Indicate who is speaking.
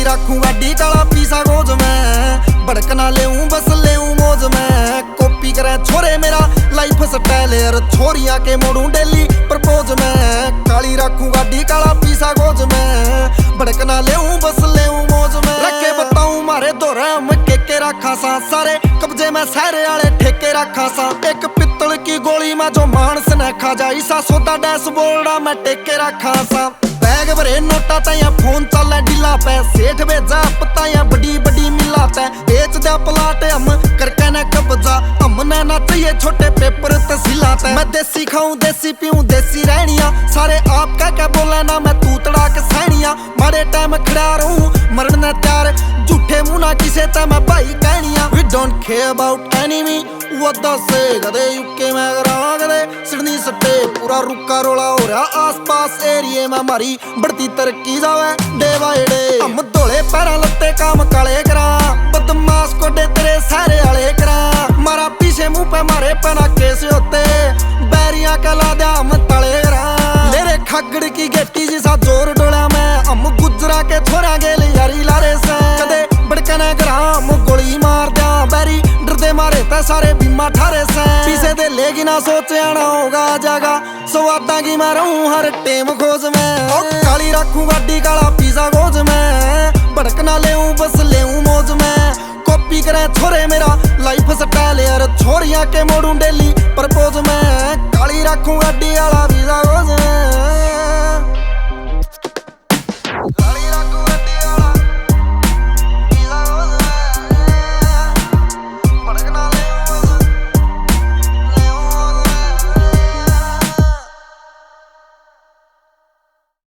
Speaker 1: रखूं गाड़ी काला पीसा गोज में भड़कना लेऊं बस लेऊं मौज में कॉपी करे छोरे मेरा लाइफ स्टाइल यार छोरियां के मोड़ूं डेली प्रपोज में काली रखूं गाड़ी काला पीसा गोज में भड़कना लेऊं बस लेऊं मौज में रखे बताऊं मारे दोरे में के रखा सा सारे कब्जे में सहरे वाले ठेके रखा सा एक पित्तल की गोली में जो मानस ने खा जाई सा सोदा डैशबोर्ड मैं टेके रखा सा बैग भरे नोटा तया फोन चले ढीला पे सेठ भेजा पताया बड़ी बड़ी मिला पे बेच दे प्लाट हम करके न कब्जा हमने ना चाहिए छोटे पेपर तहसीला पे मैं देसी खाऊं देसी पीऊं देसी रहनिया सारे आप क्या बोले ना मैं तू तड़ाक सहनिया मारे टाइम खड़ा रहूं मरण न तैयार झूठे मुंह ना किसे ते मैं भाई कहनिया we don't care about enemy वदा से कदे यूके में करा कदे सिडनी सट्टे पूरा रुका रोला हो रहा आसपास एरिए में हमारी बढ़ती तरक्की जावे डे बाय डे हम धोले पैरा लत्ते काम काले करा बदमाश को डे तेरे सारे आले करा मारा पीछे मुंह पे मारे पना कैसे होते बैरिया कला दे हम तले करा मेरे खगड़ की गेटी जिसा जोर डोला मैं हम गुजरा के छोरा गेल यारी लारे से कदे बड़कने ग्राम गोली मार दिया बैरी डरदे मारे ते सारे बीमा ठारे से पीछे दे लेगी ना सोचे आना होगा जगह स्वादा की मैं रहूं हर टेम खोज में ओ काली रखूं गाड़ी काला पीसा गोज में भड़कना लेऊं बस लेऊं मौज में कॉपी करे छोरे मेरा लाइफ स्टाइल यार छोरियां के मोड़ूं डेली प्रपोज में काली रखूं गाड़ी काला पीसा गोज में